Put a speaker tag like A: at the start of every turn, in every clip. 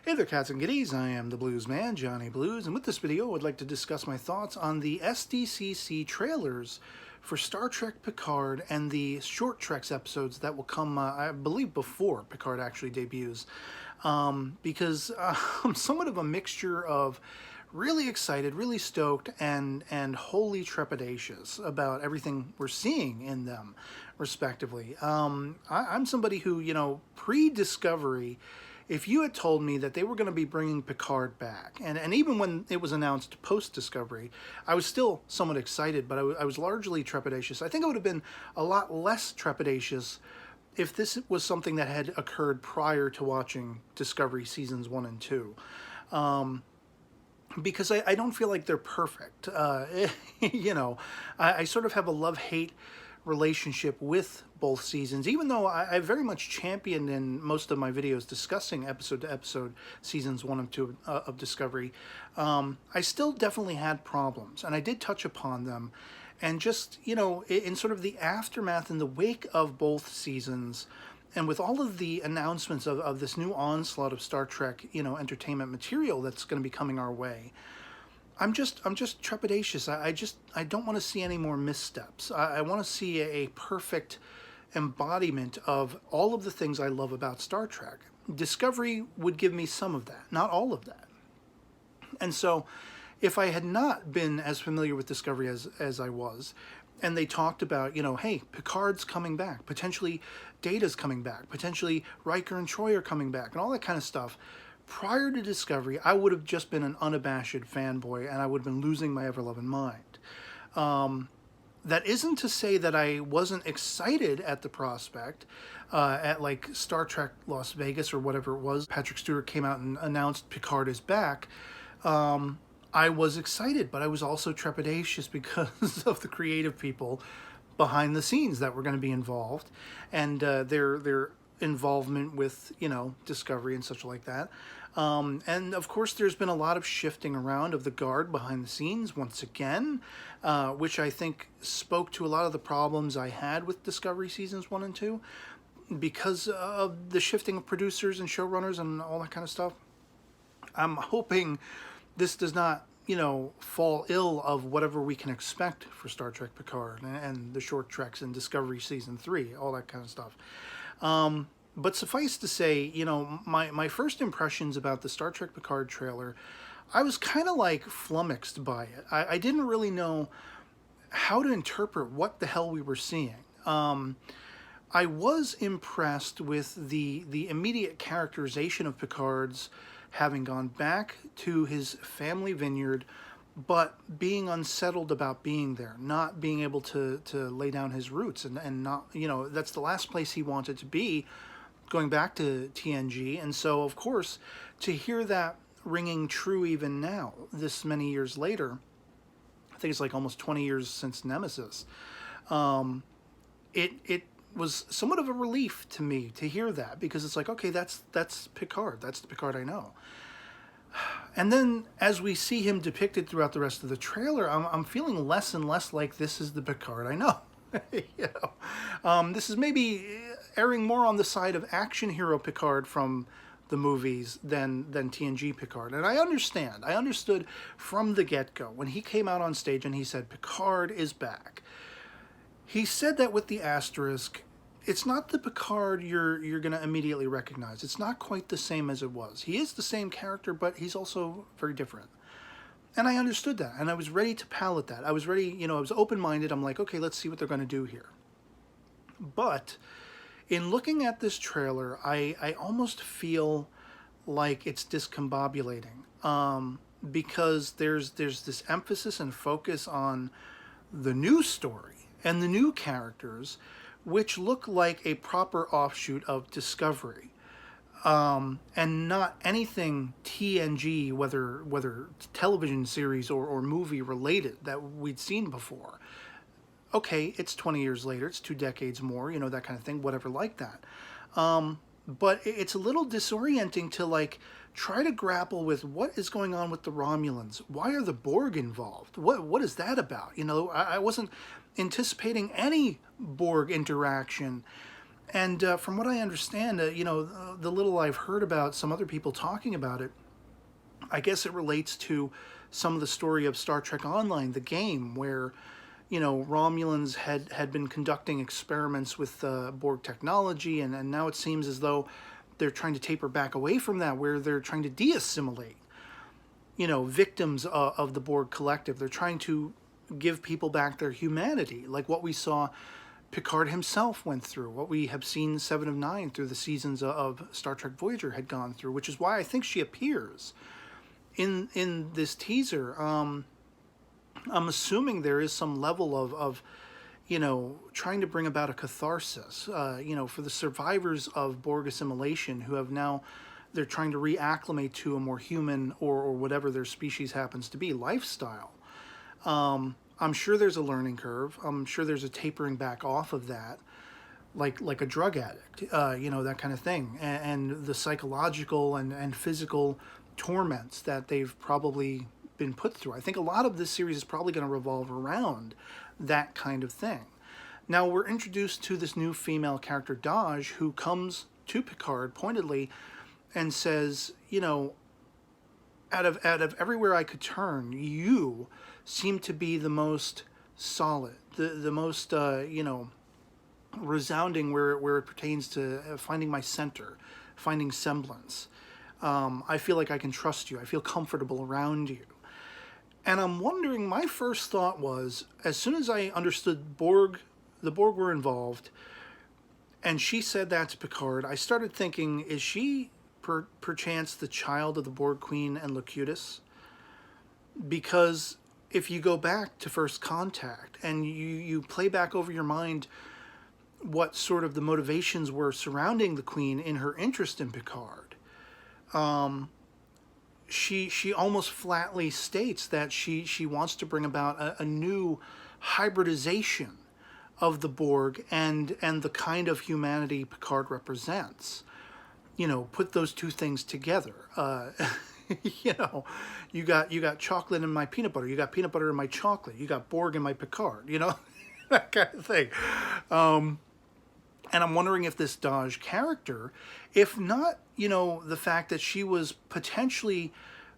A: Hey there, cats and kitties. I am the Blues Man, Johnny Blues, and with this video, I would like to discuss my thoughts on the SDCC trailers for Star Trek Picard and the Short Treks episodes that will come, I believe, before Picard actually debuts. Because I'm somewhat of a mixture of really excited, really stoked, and wholly trepidatious about everything we're seeing in them, respectively. I'm somebody who, pre-Discovery, if you had told me that they were going to be bringing Picard back, and even when it was announced post-Discovery, I was still somewhat excited, but I was largely trepidatious. I think I would have been a lot less trepidatious if this was something that had occurred prior to watching Discovery Seasons 1 and 2. Because I don't feel like they're perfect. I sort of have a love-hate relationship with both seasons, even though I very much championed in most of my videos discussing episode to episode seasons 1 and 2 of Discovery. I still definitely had problems, and I did touch upon them. And just, in sort of the aftermath, in the wake of both seasons, and with all of the announcements of this new onslaught of Star Trek, entertainment material that's going to be coming our way, I'm just trepidatious. I don't want to see any more missteps. I want to see a perfect embodiment of all of the things I love about Star Trek. Discovery would give me some of that, not all of that. And so, if I had not been as familiar with Discovery as I was, and they talked about, hey, Picard's coming back, potentially Data's coming back, potentially Riker and Troy are coming back, and all that kind of stuff, prior to Discovery, I would have just been an unabashed fanboy, and I would have been losing my ever-loving mind. That isn't to say that I wasn't excited at the prospect, at like Star Trek Las Vegas or whatever it was. Patrick Stewart came out and announced Picard is back. I was excited, but I was also trepidatious because of the creative people behind the scenes that were going to be involved, and their involvement with, Discovery and such like that. And of course, there's been a lot of shifting around of the guard behind the scenes once again, which I think spoke to a lot of the problems I had with Discovery Seasons 1 and 2 because of the shifting of producers and showrunners and all that kind of stuff. I'm hoping this does not, fall ill of whatever we can expect for Star Trek Picard and the short treks and Discovery Season 3, all that kind of stuff. But suffice to say, my first impressions about the Star Trek Picard trailer, I was kind of like flummoxed by it. I didn't really know how to interpret what the hell we were seeing. I was impressed with the immediate characterization of Picard's having gone back to his family vineyard, but being unsettled about being there, not being able to lay down his roots, and not, that's the last place he wanted to be, going back to TNG. And so, of course, to hear that ringing true even now, this many years later, I think it's like almost 20 years since Nemesis, it was somewhat of a relief to me to hear that, because it's like, okay, that's Picard. That's the Picard I know. And then as we see him depicted throughout the rest of the trailer, I'm feeling less and less like this is the Picard I know. This is maybe erring more on the side of action hero Picard from the movies than TNG Picard. And I understand. I understood from the get-go when he came out on stage and he said, Picard is back. He said that with the asterisk, it's not the Picard you're going to immediately recognize. It's not quite the same as it was. He is the same character, but he's also very different. And I understood that, and I was ready to palate that. I was ready, I was open-minded. I'm like, okay, let's see what they're going to do here. But in looking at this trailer, I almost feel like it's discombobulating, because there's this emphasis and focus on the new story and the new characters, which look like a proper offshoot of Discovery, and not anything TNG, whether television series or movie related, that we'd seen before. Okay, it's 20 years later, it's 2 decades more, that kind of thing, whatever like that. But it's a little disorienting to try to grapple with what is going on with the Romulans. Why are the Borg involved? What is that about? I wasn't anticipating any Borg interaction. And from what I understand, the little I've heard about some other people talking about it, I guess it relates to some of the story of Star Trek Online, the game, where Romulans had been conducting experiments with Borg technology, and now it seems as though they're trying to taper back away from that, where they're trying to de-assimilate, victims of the Borg collective. They're trying to give people back their humanity, like what we saw Picard himself went through, what we have seen Seven of Nine through the seasons of Star Trek Voyager had gone through, which is why I think she appears in this teaser. I'm assuming there is some level of trying to bring about a catharsis, for the survivors of Borg assimilation who have now, they're trying to reacclimate to a more human or whatever their species happens to be lifestyle. I'm sure there's a learning curve. I'm sure there's a tapering back off of that, like a drug addict, that kind of thing, and the psychological and physical torments that they've probably been put through. I think a lot of this series is probably going to revolve around that kind of thing. Now we're introduced to this new female character, Daj, who comes to Picard pointedly and says, out of everywhere I could turn, you seem to be the most solid, the most resounding where it pertains to finding my center, finding semblance. I feel like I can trust you. I feel comfortable around you. And I'm wondering, my first thought was, as soon as I understood the Borg were involved, and she said that to Picard, I started thinking, is she perchance the child of the Borg Queen and Locutus? Because if you go back to First Contact and you play back over your mind what sort of the motivations were surrounding the Queen in her interest in Picard, she almost flatly states that she wants to bring about a new hybridization of the Borg and the kind of humanity Picard represents. Put those two things together. You got chocolate in my peanut butter. You got peanut butter in my chocolate. You got Borg in my Picard. That kind of thing. And I'm wondering if this Daj character, if not, the fact that she was potentially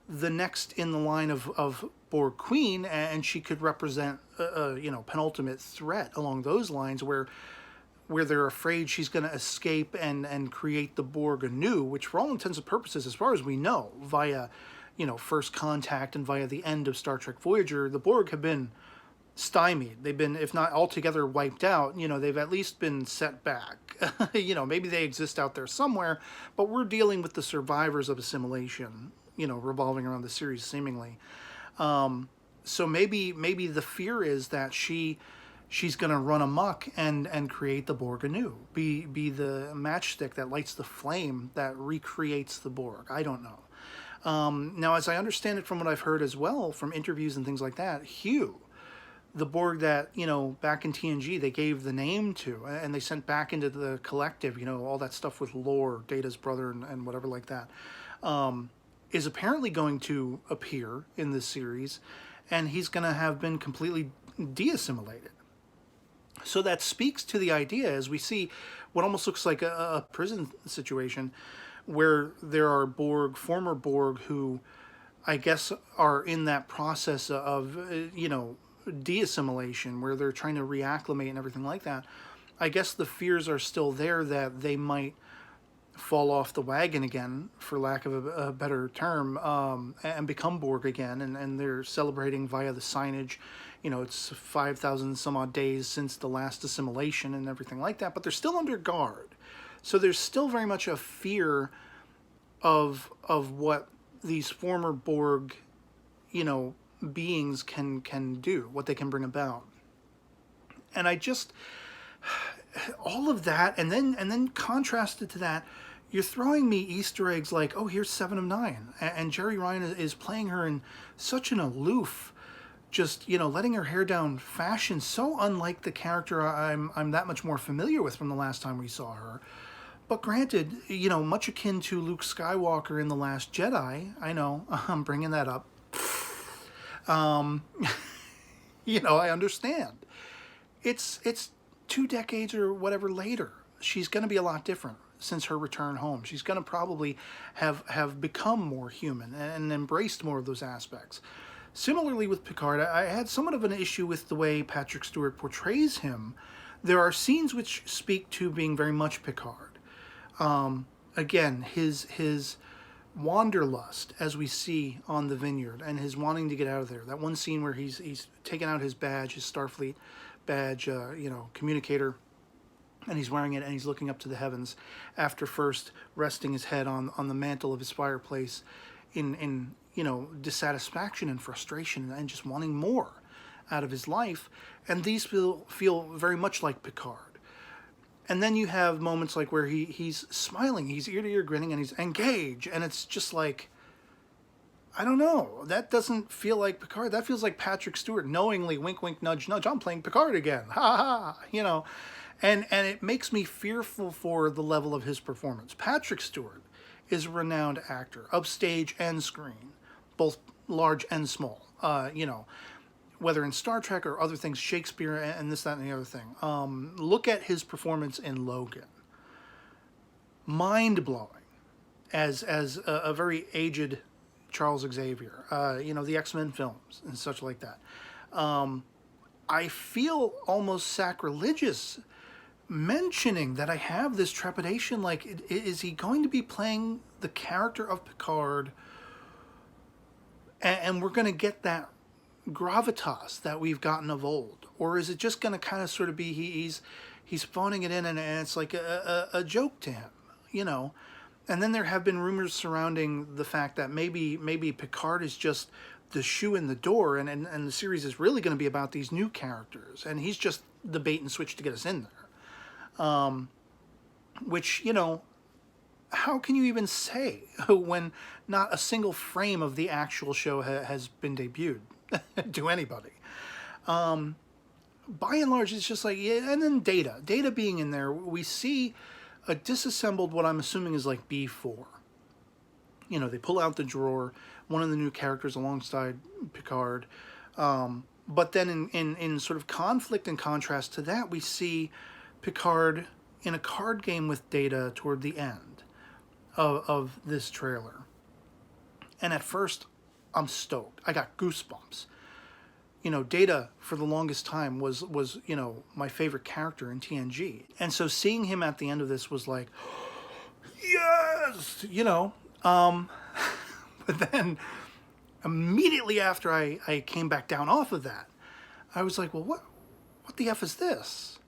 A: the next in the line of Borg Queen, and she could represent a penultimate threat along those lines, where they're afraid she's going to escape and create the Borg anew, which for all intents and purposes, as far as we know, via First Contact and via the end of Star Trek Voyager, the Borg have been stymied. They've been, if not altogether wiped out, they've at least been set back. Maybe they exist out there somewhere, but we're dealing with the survivors of assimilation, revolving around the series seemingly. So maybe the fear is that she's going to run amok and create the Borg anew, be the matchstick that lights the flame that recreates the Borg. I don't know. Now, as I understand it from what I've heard as well, from interviews and things like that, Hugh, the Borg that, back in TNG they gave the name to, and they sent back into the collective, all that stuff with Lore, Data's brother, and whatever like that, is apparently going to appear in this series, and he's going to have been completely de-assimilated. So that speaks to the idea, as we see what almost looks like a prison situation, where there are former Borg, who I guess are in that process of, de-assimilation, where they're trying to reacclimate and everything like that. I guess the fears are still there that they might fall off the wagon again, for lack of a better term, and become Borg again, and they're celebrating via the signage. It's 5,000 some odd days since the last assimilation and everything like that, but they're still under guard. So there's still very much a fear of what these former Borg, beings can do, what they can bring about. And I just, all of that, and then contrasted to that, you're throwing me Easter eggs like, oh, here's 7 of 9, and Jerry Ryan is playing her in such an aloof, just, letting her hair down fashion, so unlike the character I'm that much more familiar with from the last time we saw her. But granted, much akin to Luke Skywalker in The Last Jedi. I know, I'm bringing that up. I understand. It's 2 decades or whatever later. she's going to be a lot different since her return home. She's going to probably have become more human and embraced more of those aspects. Similarly with Picard, I had somewhat of an issue with the way Patrick Stewart portrays him. There are scenes which speak to being very much Picard. Again, his wanderlust, as we see on the Vineyard, and his wanting to get out of there. That one scene where he's taken out his badge, his Starfleet badge, communicator, and he's wearing it, and he's looking up to the heavens after first resting his head on the mantle of his fireplace in dissatisfaction and frustration and just wanting more out of his life. And these feel very much like Picard. And then you have moments like where he's smiling, he's ear to ear grinning, and he's engaged, and it's just like, I don't know, that doesn't feel like Picard. That feels like Patrick Stewart knowingly, wink wink nudge nudge, I'm playing Picard again, ha ha, and it makes me fearful for the level of his performance. Patrick Stewart is a renowned actor, upstage and screen, both large and small, whether in Star Trek or other things, Shakespeare and this, that, and the other thing. Look at his performance in Logan. Mind-blowing as a very aged Charles Xavier. The X-Men films and such like that. I feel almost sacrilegious mentioning that I have this trepidation, like, is he going to be playing the character of Picard and we're going to get that gravitas that we've gotten of old, or is it just going to kind of sort of be he's phoning it in and it's like a joke to him, And then there have been rumors surrounding the fact that maybe Picard is just the shoe in the door, and the series is really going to be about these new characters, and he's just the bait and switch to get us in there. Which, how can you even say when not a single frame of the actual show has been debuted to anybody? By and large, it's just like, yeah. And then Data being in there, we see a disassembled, what I'm assuming is like B4. They pull out the drawer, one of the new characters alongside Picard. But then in sort of conflict and contrast to that, we see Picard in a card game with Data toward the end of this trailer. And at first, I'm stoked. I got goosebumps. Data for the longest time was my favorite character in TNG. And so seeing him at the end of this was like, yes, But then immediately after I came back down off of that, I was like, well, what the F is this?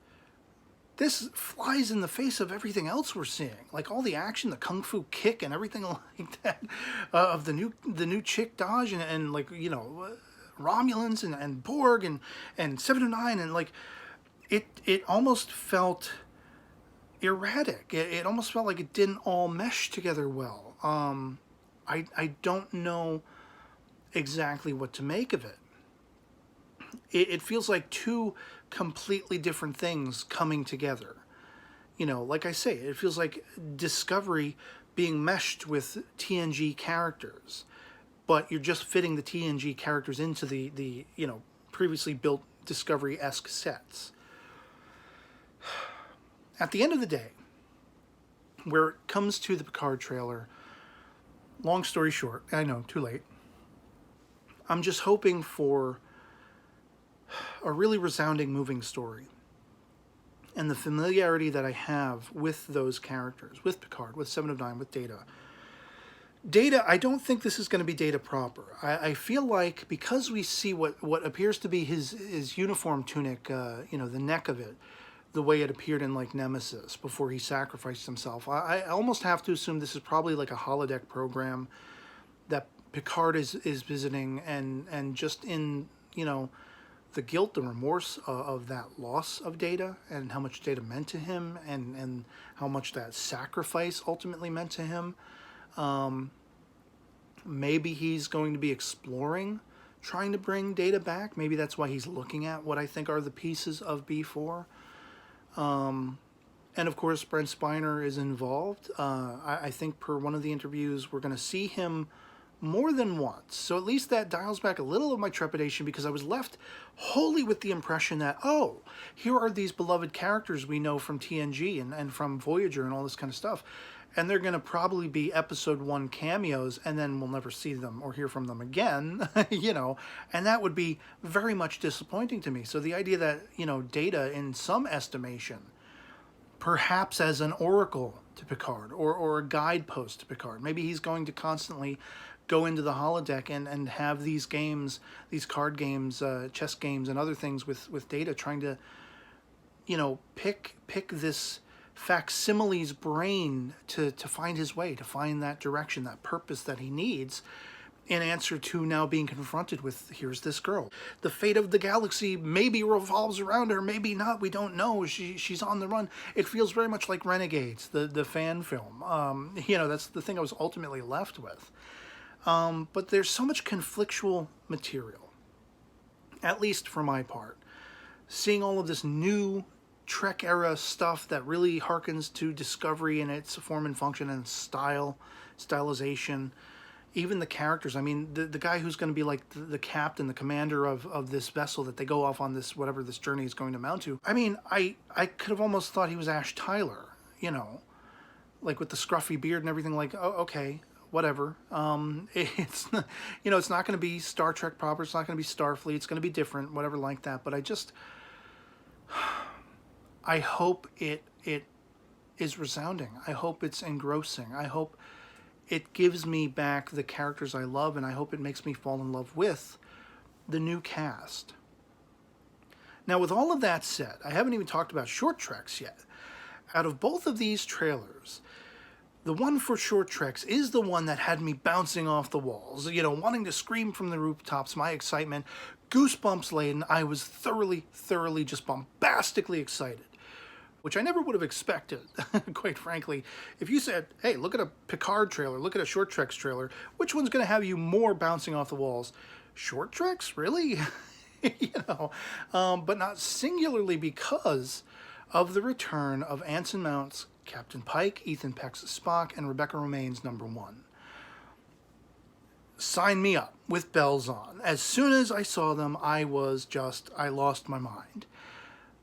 A: This flies in the face of everything else we're seeing, like all the action, the kung fu kick, and everything like that of the new chick Dodge and like Romulans and Borg and 709, and like it almost felt erratic. It almost felt like it didn't all mesh together well. I don't know exactly what to make of it. It feels like two completely different things coming together. Like I say, it feels like Discovery being meshed with TNG characters, but you're just fitting the TNG characters into the previously built Discovery-esque sets. At the end of the day, where it comes to the Picard trailer, long story short, I know, too late, I'm just hoping for a really resounding, moving story. And the familiarity that I have with those characters, with Picard, with Seven of Nine, with Data. Data, I don't think this is going to be Data proper. I feel like because we see what appears to be his uniform tunic, the neck of it, the way it appeared in like Nemesis before he sacrificed himself, I almost have to assume this is probably like a holodeck program that Picard is visiting, and just in, the guilt, the remorse of that loss of Data, and how much Data meant to him, and how much that sacrifice ultimately meant to him. Maybe he's going to be exploring, trying to bring Data back. Maybe that's why he's looking at what I think are the pieces of B4. And of course, Brent Spiner is involved. I think per one of the interviews, we're going to see him more than once. So at least that dials back a little of my trepidation, because I was left wholly with the impression that, oh, here are these beloved characters we know from TNG and from Voyager and all this kind of stuff. And they're going to probably be episode 1 cameos, and then we'll never see them or hear from them again, you know, and that would be very much disappointing to me. So the idea that, you know, Data, in some estimation, perhaps as an oracle to Picard, or a guidepost to Picard, maybe he's going to constantly go into the holodeck and have these games, these card games, chess games, and other things with Data, trying to, you know, pick this facsimile's brain to find his way, to find that direction, that purpose that he needs, in answer to now being confronted with, here's this girl. The fate of the galaxy maybe revolves around her, maybe not, we don't know. She's on the run. It feels very much like Renegades, the fan film. You know, that's the thing I was ultimately left with. But there's so much conflictual material, at least for my part. Seeing all of this new Trek era stuff that really harkens to Discovery in its form and function and stylization, even the characters. I mean, the guy who's going to be like the captain, the commander of this vessel that they go off on this, whatever this journey is going to amount to. I mean, I could have almost thought he was Ash Tyler, you know, like with the scruffy beard and everything. Like, oh, okay, whatever. It's, you know, it's not going to be Star Trek proper. It's not going to be Starfleet. It's going to be different, whatever like that. But I hope it is resounding. I hope it's engrossing. I hope it gives me back the characters I love, and I hope it makes me fall in love with the new cast. Now, with all of that said, I haven't even talked about short treks yet. Out of both of these trailers, the one for short treks is the one that had me bouncing off the walls, you know, wanting to scream from the rooftops, my excitement, goosebumps laden. I was thoroughly, just bombastically excited, which I never would have expected, quite frankly. If you said, hey, look at a Picard trailer, look at a Short Treks trailer, which one's going to have you more bouncing off the walls? Short Treks? Really? You know, but not singularly because of the return of Anson Mount's Captain Pike, Ethan Peck's Spock, and Rebecca Romijn's Number One. Sign me up with bells on. As soon as I saw them, I lost my mind.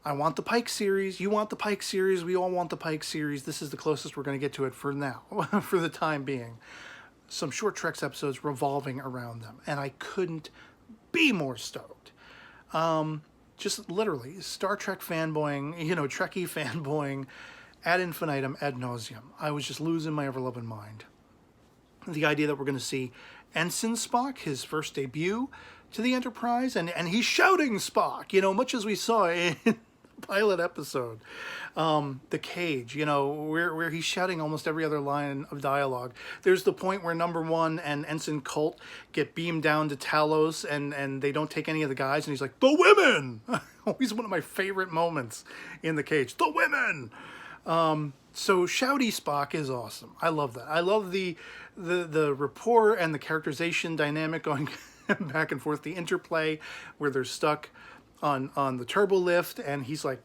A: I want the Pike series. You want the Pike series. We all want the Pike series. This is the closest we're going to get to it for now, for the time being. Some Short Treks episodes revolving around them, and I couldn't be more stoked. Just literally, Star Trek fanboying, you know, Trekkie fanboying ad infinitum, ad nauseum. I was just losing my ever-loving mind. The idea that we're going to see Ensign Spock, his first debut to the Enterprise, and he's shouting Spock, you know, much as we saw in pilot episode, The Cage, you know, where he's shouting almost every other line of dialogue. There's the point where Number One and Ensign Colt get beamed down to Talos, and they don't take any of the guys, and he's like, the women! Always one of my favorite moments in The Cage. The women! So shouty Spock is awesome. I love that. I love the rapport and the characterization dynamic going back and forth, the interplay where they're stuck on the turbo lift, and he's like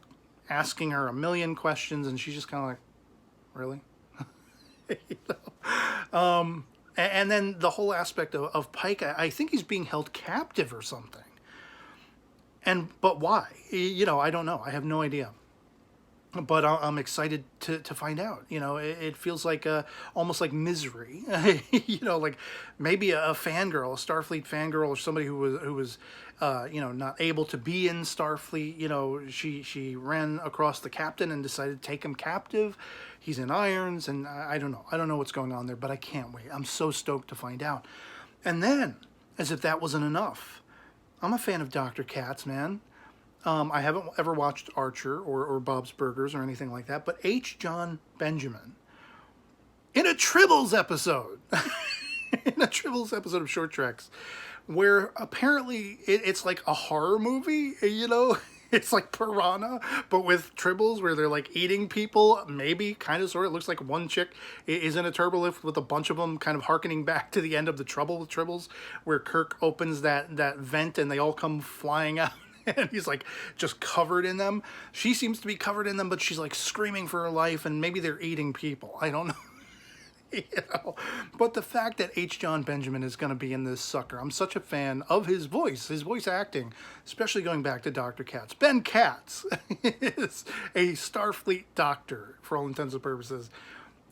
A: asking her a million questions, and she's just kind of like, really? You know? And then the whole aspect of Pike, I think he's being held captive or something. But why? You know, I don't know. I have no idea. But I'm excited to find out. You know, it feels like almost like Misery. You know, like maybe a fangirl, a Starfleet fangirl, or somebody who was you know, not able to be in Starfleet. You know, she ran across the captain and decided to take him captive. He's in irons, and I don't know. I don't know what's going on there, but I can't wait. I'm so stoked to find out. And then, as if that wasn't enough, I'm a fan of Dr. Katz, man. I haven't ever watched Archer or Bob's Burgers or anything like that, but H. John Benjamin, in a Tribbles episode, of Short Treks, where apparently it's like a horror movie, you know? It's like Piranha, but with Tribbles, where they're like eating people, maybe, kind of, sort of. It looks like one chick is in a turbolift with a bunch of them, kind of harkening back to the end of The Trouble with Tribbles, where Kirk opens that vent and they all come flying out. And he's like just covered in them. She seems to be covered in them, but she's like screaming for her life, and maybe they're eating people. I don't know. you know, but the fact that H. John Benjamin is going to be in this sucker, I'm such a fan of his voice acting, especially going back to Dr. Katz. Ben Katz is a Starfleet doctor for all intents and purposes.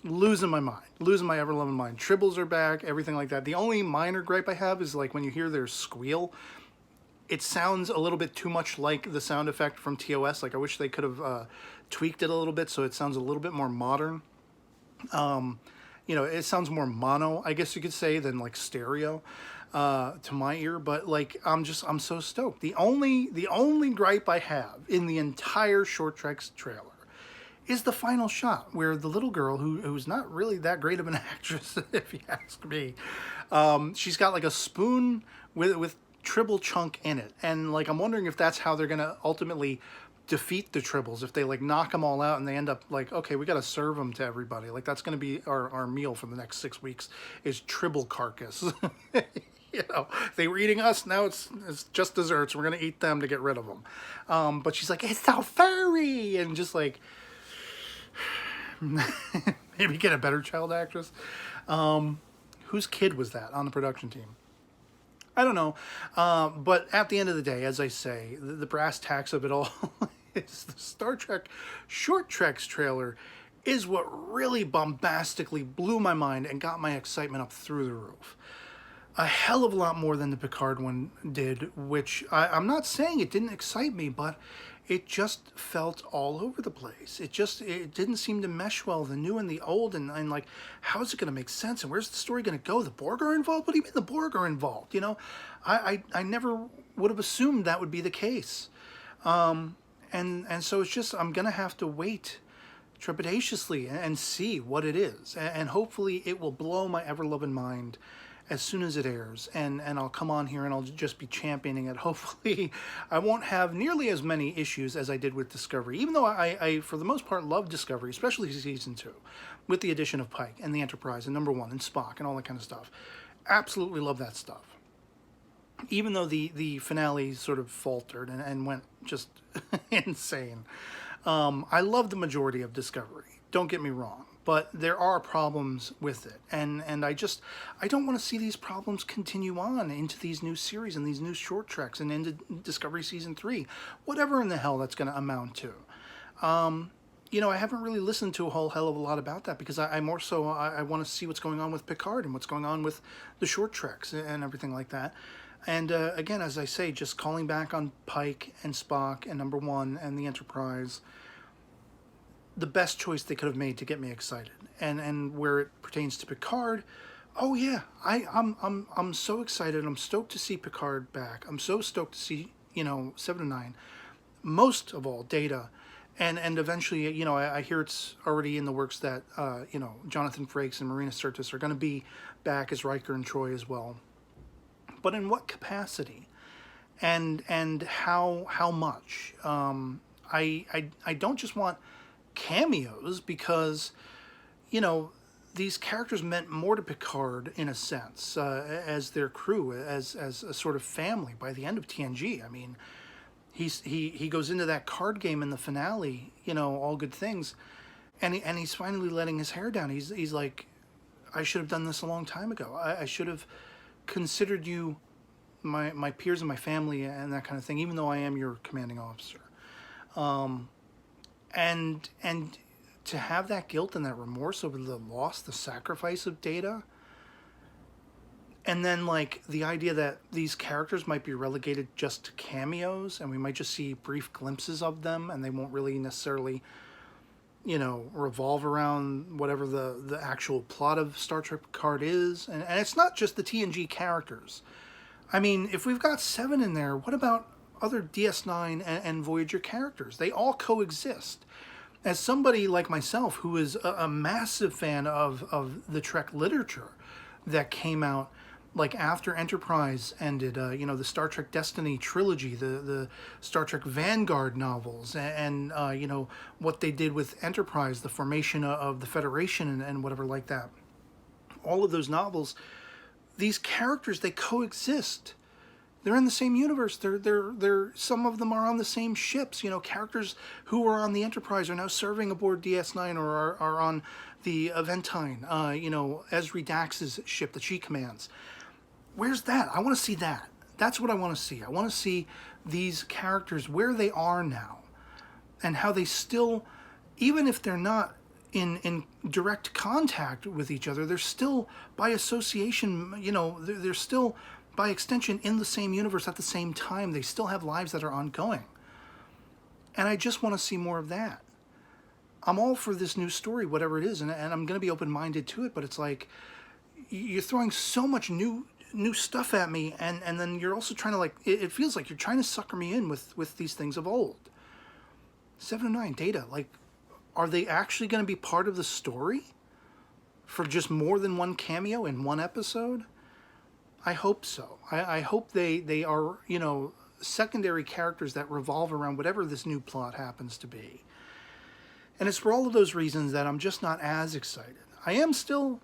A: Losing my mind, losing my ever-loving mind. Tribbles are back, everything like that. The only minor gripe I have is like when you hear their squeal, it sounds a little bit too much like the sound effect from TOS. Like I wish they could have tweaked it a little bit so it sounds a little bit more modern. You know, it sounds more mono, I guess you could say, than like stereo to my ear. But like, I'm so stoked. The only gripe I have in the entire Short Treks trailer is the final shot where the little girl, who's not really that great of an actress, if you ask me, she's got like a spoon with Tribble chunk in it, and like I'm wondering if that's how they're gonna ultimately defeat the Tribbles, if they like knock them all out and they end up like, okay, we got to serve them to everybody. Like that's going to be our meal for the next 6 weeks is Tribble carcass. You know, they were eating us, now it's just desserts. We're going to eat them to get rid of them. But she's like, it's so furry, and just like, maybe get a better child actress. Whose kid was that on the production team? I don't know, but at the end of the day, as I say, the brass tacks of it all is the Star Trek Short Treks trailer is what really bombastically blew my mind and got my excitement up through the roof. A hell of a lot more than the Picard one did, which I'm not saying it didn't excite me, but it just felt all over the place. It didn't seem to mesh well, the new and the old, and like, how is it going to make sense? And where's the story going to go? The Borg are involved? What do you mean the Borg are involved? You know, I never would have assumed that would be the case. And so it's just, I'm going to have to wait trepidatiously and see what it is. And hopefully it will blow my ever-loving mind as soon as it airs, and I'll come on here and I'll just be championing it. Hopefully I won't have nearly as many issues as I did with Discovery, even though I for the most part love Discovery, especially season 2, with the addition of Pike and the Enterprise and Number 1 and Spock and all that kind of stuff. Absolutely love that stuff. Even though the finale sort of faltered and went just insane. I love the majority of Discovery, don't get me wrong. But there are problems with it, and I don't want to see these problems continue on into these new series and these new Short Treks and into Discovery Season 3, whatever in the hell that's going to amount to. You know, I haven't really listened to a whole hell of a lot about that because I more so I want to see what's going on with Picard and what's going on with the Short Treks and everything like that. And again, as I say, just calling back on Pike and Spock and Number 1 and the Enterprise, the best choice they could have made to get me excited. And where it pertains to Picard, oh yeah, I'm so excited. I'm stoked to see Picard back. I'm so stoked to see, you know, 7 and 9. Most of all, Data. And eventually, you know, I hear it's already in the works that, you know, Jonathan Frakes and Marina Sirtis are going to be back as Riker and Troy as well. But in what capacity? And how much? I don't just want cameos, because, you know, these characters meant more to Picard in a sense, as their crew, as a sort of family by the end of TNG. I mean, he goes into that card game in the finale, you know, all good things, and he's finally letting his hair down. He's like, I should have done this a long time ago. I should have considered you my peers and my family and that kind of thing, even though I am your commanding officer. And to have that guilt and that remorse over the loss, the sacrifice of Data, and then like the idea that these characters might be relegated just to cameos and we might just see brief glimpses of them and they won't really necessarily, you know, revolve around whatever the actual plot of Star Trek Picard is. And it's not just the TNG characters. I mean, if we've got 7 in there, what about other DS9 and Voyager characters? They all coexist. As somebody like myself who is a massive fan of the Trek literature that came out like after Enterprise ended, you know, the Star Trek Destiny trilogy, the Star Trek Vanguard novels, and you know, what they did with Enterprise, the formation of the Federation and whatever like that. All of those novels, these characters, they coexist They're in the same universe. They're some of them are on the same ships. You know, characters who were on the Enterprise are now serving aboard DS9 or are on the Aventine. You know, Ezri Dax's ship that she commands. Where's that? I want to see that. That's what I want to see. I want to see these characters where they are now, and how they still, even if they're not in direct contact with each other, they're still by association. You know, they're still by extension in the same universe at the same time. They still have lives that are ongoing. And I just want to see more of that. I'm all for this new story, whatever it is, and I'm going to be open-minded to it, but it's like, you're throwing so much new stuff at me, and then you're also trying to, like, it feels like you're trying to sucker me in with these things of old. 7 and 9, Data, like, are they actually going to be part of the story? For just more than one cameo in one episode? I hope so. I hope they are, you know, secondary characters that revolve around whatever this new plot happens to be. And it's for all of those reasons that I'm just not as excited. I am still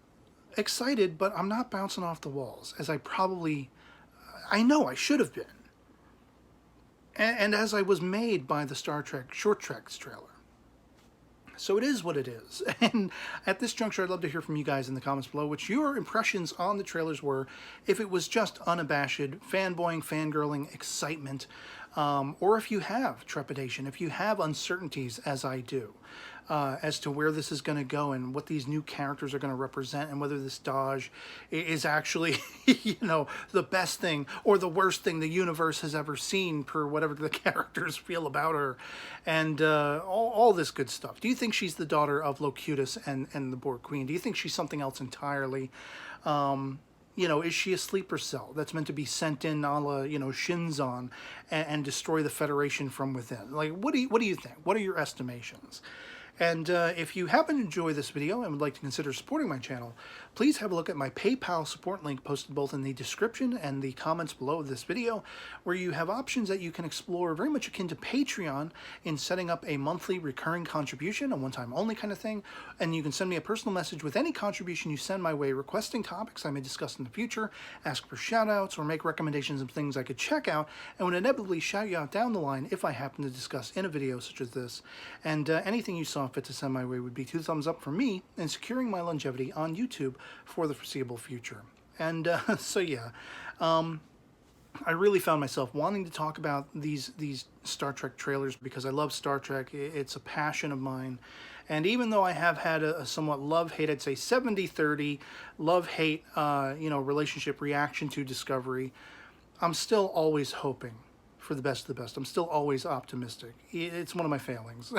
A: excited, but I'm not bouncing off the walls as I know I should have been. And as I was made by the Star Trek Short Treks trailer. So it is what it is. And at this juncture, I'd love to hear from you guys in the comments below what your impressions on the trailers were, if it was just unabashed fanboying, fangirling, excitement, or if you have trepidation, if you have uncertainties, as I do, as to where this is going to go and what these new characters are going to represent, and whether this Dodge is actually, you know, the best thing or the worst thing the universe has ever seen, per whatever the characters feel about her, and all this good stuff. Do you think she's the daughter of Locutus and the Borg Queen? Do you think she's something else entirely? You know, is she a sleeper cell that's meant to be sent in a la, you know, Shinzon and destroy the Federation from within? Like, what do you think? What are your estimations? And if you happen to enjoy this video and would like to consider supporting my channel, please have a look at my PayPal support link posted both in the description and the comments below this video, where you have options that you can explore very much akin to Patreon in setting up a monthly recurring contribution, a one-time only kind of thing, and you can send me a personal message with any contribution you send my way, requesting topics I may discuss in the future, ask for shout-outs, or make recommendations of things I could check out, and would inevitably shout you out down the line if I happen to discuss in a video such as this. And anything you saw fit to send my way would be 2 thumbs up for me in securing my longevity on YouTube for the foreseeable future. And so yeah, I really found myself wanting to talk about these Star Trek trailers because I love Star Trek. It's a passion of mine. And even though I have had a somewhat love-hate, I'd say 70-30 love-hate, you know, relationship reaction to Discovery, I'm still always hoping for the best of the best. I'm still always optimistic. It's one of my failings.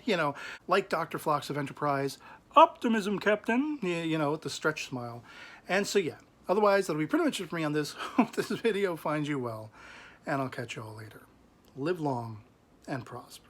A: You know, like Dr. Phlox of Enterprise, optimism, Captain, you know, with the stretch smile. And so yeah, otherwise that'll be pretty much it for me on this. Hope this video finds you well, and I'll catch you all later. Live long and prosper.